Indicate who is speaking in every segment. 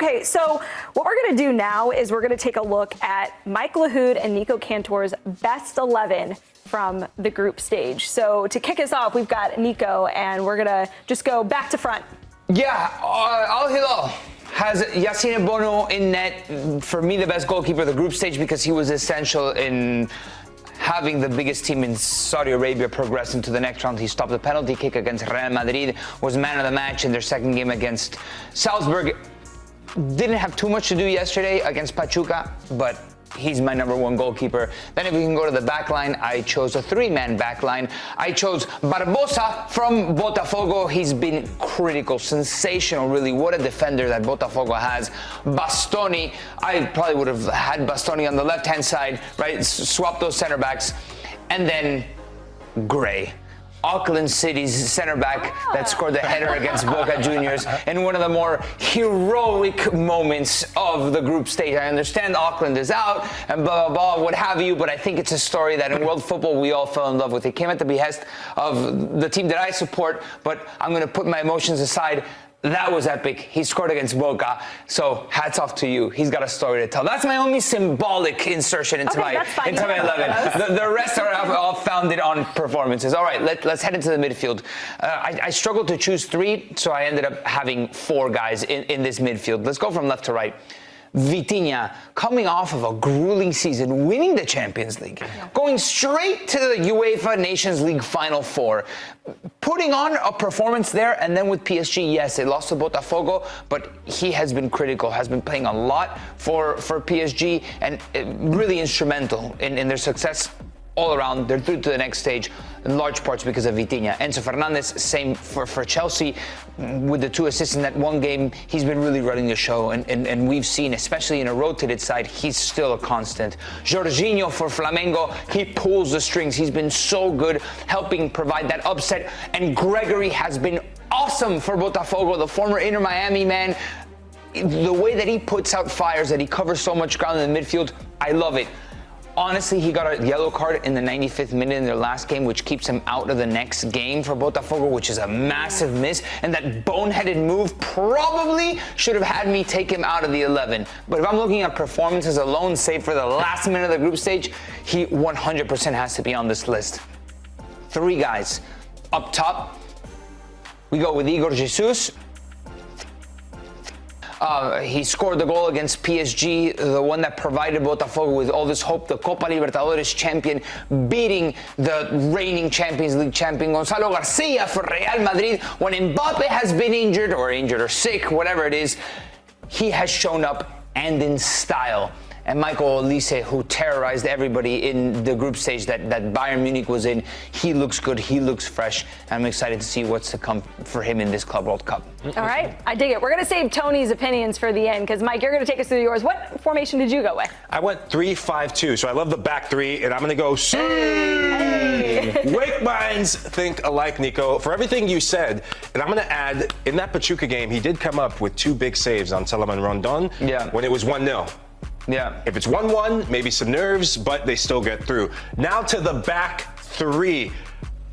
Speaker 1: Okay, so what we're going to do now is we're going to take a look at Mike Lahoud and Nico Cantor's best 11 from the group stage. So to kick us off, we've got Nico, and we're going to just go back to front.
Speaker 2: Yeah, Al Hilal has Yassine Bono in net. For me, the best goalkeeper of the group stage because he was essential in having the biggest team in Saudi Arabia progress into the next round. He stopped the penalty kick against Real Madrid, was man of the match in their second game against Salzburg. Didn't have too much to do yesterday against Pachuca, but he's my number one goalkeeper. Then if we can go to the back line, I chose a three-man back line. I chose Barbosa from Botafogo. He's been critical, sensational, really. What a defender that Botafogo has. Bastoni, I probably would have had Bastoni on the left-hand side, right? Swap those center backs. And then Gray, Auckland City's center back that scored the header against Boca Juniors in one of the more heroic moments of the group stage. I understand Auckland is out and blah, blah, blah, what have you, but I think it's a story that in world football we all fell in love with. It came at the behest of the team that I support, but I'm going to put my emotions aside. That was epic. He scored against Boca. So hats off to you. He's got a story to tell. That's my only symbolic insertion into my 11. The rest are all founded on performances. All right, let's head into the midfield. I struggled to choose three, so I ended up having four guys in this midfield. Let's go from left to right. Vitinha, coming off of a grueling season, winning the Champions League, going straight to the UEFA Nations League Final Four, putting on a performance there, and then with PSG, yes, they lost to Botafogo, but he has been critical, has been playing a lot for PSG, and really instrumental in their success all around. They're through to the next stage in large parts because of Vitinha. Enzo Fernandez, same for Chelsea, with the 2 assists in that one game. He's been really running the show, and we've seen, especially in a rotated side, he's still a constant. Jorginho for Flamingo, he pulls the strings. He's been so good, helping provide that upset, and Gregory has been awesome for Botafogo, the former Inter Miami man. The way that he puts out fires, that he covers so much ground in the midfield, I love it. Honestly, he got a yellow card in the 95th minute in their last game, which keeps him out of the next game for Botafogo, which is a massive miss. And that boneheaded move probably should have had me take him out of the 11. But if I'm looking at performances alone, save for the last minute of the group stage, he 100% has to be on this list. Three guys. Up top, we go with Igor Jesus. He scored the goal against PSG, the one that provided Botafogo with all this hope, the Copa Libertadores champion, beating the reigning Champions League champion Gonzalo Garcia for Real Madrid. When Mbappe has been injured or sick, whatever it is, he has shown up and in style. And Michael Olise, who terrorized everybody in the group stage that Bayern Munich was in, he looks good, he looks fresh, and I'm excited to see what's to come for him in this Club World Cup.
Speaker 1: All right, I dig it. We're going to save Tony's opinions for the end, because Mike, you're going to take us through yours. What formation did you go with?
Speaker 3: I went 3-5-2, so I love the back three, and I'm going to go Wake minds think alike, Nico. For everything you said, and I'm going to add, in that Pachuca game, he did come up with 2 big saves on Telemann Rondon when it was 1-0.
Speaker 2: Yeah.
Speaker 3: If it's 1-1, maybe some nerves, but they still get through. Now to the back three.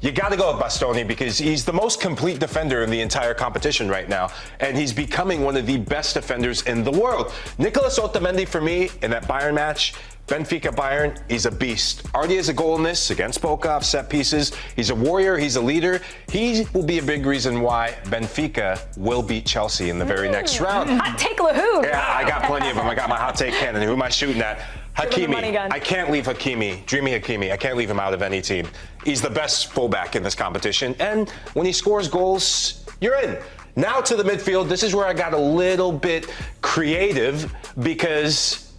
Speaker 3: You got to go with Bastoni because he's the most complete defender in the entire competition right now, and he's becoming one of the best defenders in the world. Nicolas Otamendi, for me, in that Bayern match, Benfica Bayern, he's a beast. Already has a goal in this against Boca off set pieces. He's a warrior, he's a leader. He will be a big reason why Benfica will beat Chelsea in the very next round.
Speaker 1: Hot take Lahoud.
Speaker 3: Yeah, I got plenty of them. I got my hot take cannon. Who am I shooting at? Hakimi. I can't leave Hakimi. Dreamy Hakimi. I can't leave him out of any team. He's the best fullback in this competition. And when he scores goals, you're in. Now to the midfield. This is where I got a little bit creative because,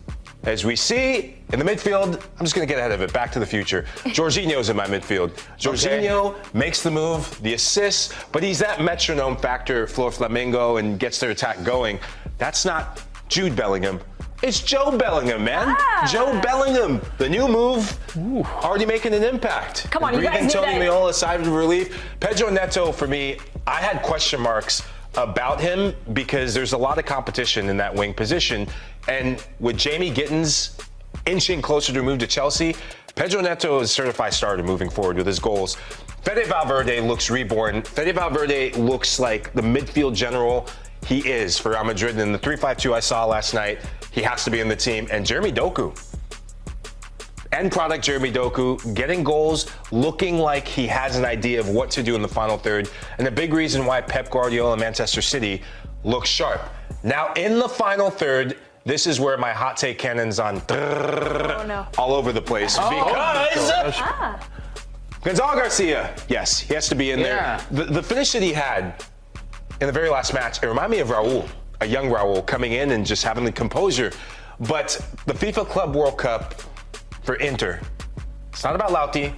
Speaker 3: as we see in the midfield, I'm just going to get ahead of it. Back to the future. Jorginho's in my midfield. Jorginho makes the move, the assist, but he's that metronome factor for Flamingo and gets their attack going. That's not Jude Bellingham. It's Joe Bellingham, man. Joe Bellingham. The new move, already making an impact.
Speaker 1: Come on, you guys
Speaker 3: Tony Meola, side of relief. Pedro Neto, for me, I had question marks about him because there's a lot of competition in that wing position. And with Jamie Gittins inching closer to move to Chelsea, Pedro Neto is a certified starter moving forward with his goals. Fede Valverde looks reborn. Fede Valverde looks like the midfield general he is for Real Madrid. And in the 3-5-2 I saw last night, he has to be in the team. And Jeremy Doku, end product Jeremy Doku, getting goals, looking like he has an idea of what to do in the final third. And the big reason why Pep Guardiola and Manchester City look sharp. Now in the final third, this is where my hot take cannon's on all over the place because Gonzalo Garcia, yes, he has to be in there. The finish that he had in the very last match, it reminded me of Raul, a young Raul coming in and just having the composure. But the FIFA Club World Cup for Inter, it's not about Lauti,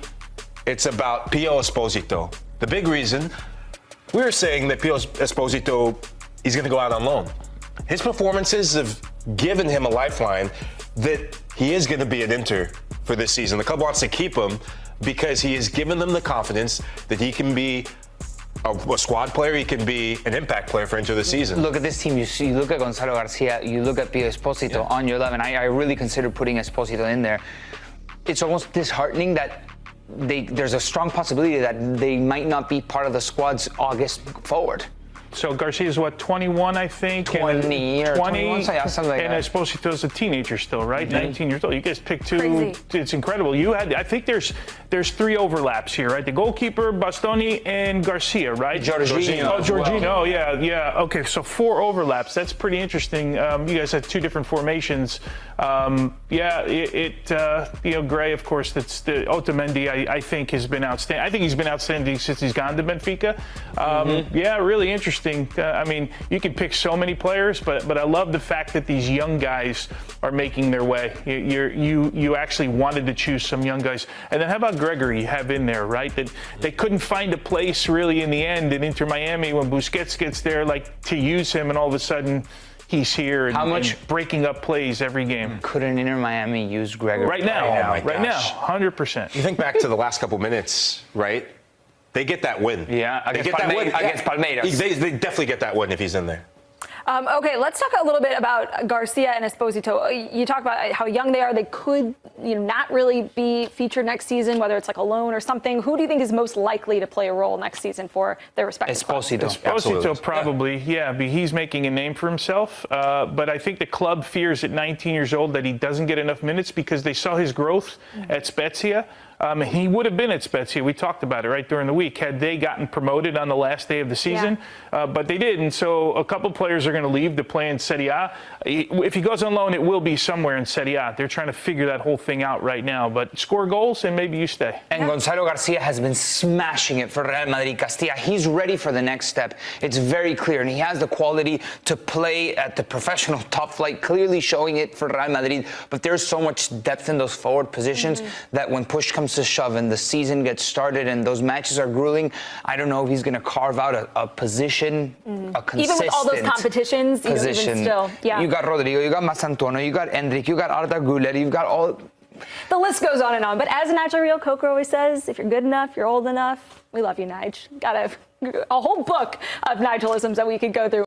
Speaker 3: it's about Pio Esposito. The big reason, we were saying that Pio Esposito, he's going to go out on loan. His performances have given him a lifeline that he is going to be at Inter for this season. The club wants to keep him because he has given them the confidence that he can be a squad player, he can be an impact player for Inter this season.
Speaker 2: Look at this team. You look at Gonzalo Garcia, you look at Pio Esposito on your 11. I really consider putting Esposito in there. It's almost disheartening that there's a strong possibility that they might not be part of the squad's August forward.
Speaker 4: So Garcia's what, 21, I think?
Speaker 2: 20 or 21, so yeah, something like
Speaker 4: and
Speaker 2: that.
Speaker 4: Esposito's a teenager still, right? 19 years old. You guys picked two.
Speaker 1: Crazy.
Speaker 4: It's incredible. I think there's 3 overlaps here, right? The goalkeeper, Bastoni, and Garcia, right?
Speaker 2: Jorginho.
Speaker 4: Oh, Jorginho. Oh, yeah. Okay, so 4 overlaps. That's pretty interesting. You guys had 2 different formations. Gray, of course, that's the Otamendi, I think has been outstanding. I think he's been outstanding since he's gone to Benfica. Yeah, really interesting. I mean, you can pick so many players, but I love the fact that these young guys are making their way. You actually wanted to choose some young guys. And then how about Gregory you have in there, right? That they couldn't find a place really in the end in Inter Miami when Busquets gets there, like to use him, and all of a sudden he's here and breaking up plays every game.
Speaker 2: Couldn't Inter Miami use Gregory?
Speaker 4: Right now, 100%.
Speaker 3: You think back to the last couple minutes, right? They get that win.
Speaker 2: Yeah,
Speaker 3: they
Speaker 2: against
Speaker 3: get that win
Speaker 2: against Palmeiras.
Speaker 3: They definitely get that win if he's in there.
Speaker 1: Okay, let's talk a little bit about Garcia and Esposito. You talk about how young they are. They could, not really be featured next season, whether it's like a loan or something. Who do you think is most likely to play a role next season for their respective clubs?
Speaker 4: Esposito probably, yeah. He's making a name for himself. But I think the club fears at 19 years old that he doesn't get enough minutes because they saw his growth at Spezia. He would have been at Spezia. We talked about it right during the week had they gotten promoted on the last day of the season, but they didn't. So a couple players are going to leave to play in Serie A. If he goes on loan, it will be somewhere in Serie A. They're trying to figure that whole thing out right now. But score goals and maybe you stay.
Speaker 2: And Gonzalo Garcia has been smashing it for Real Madrid Castilla. He's ready for the next step. It's very clear, and he has the quality to play at the professional top flight, clearly showing it for Real Madrid. But there's so much depth in those forward positions that when push comes to shove and the season gets started and those matches are grueling, I don't know if he's going to carve out a position, a consistent
Speaker 1: even with all those competitions,
Speaker 2: position.
Speaker 1: Even still,
Speaker 2: You got Rodrigo, you got Masantuono, you got Endrick, you got Arda Güler, you've got all.
Speaker 1: The list goes on and on. But as Nigel Real Coker always says, if you're good enough, you're old enough. We love you, Nige. Got a whole book of Nigelisms that we could go through.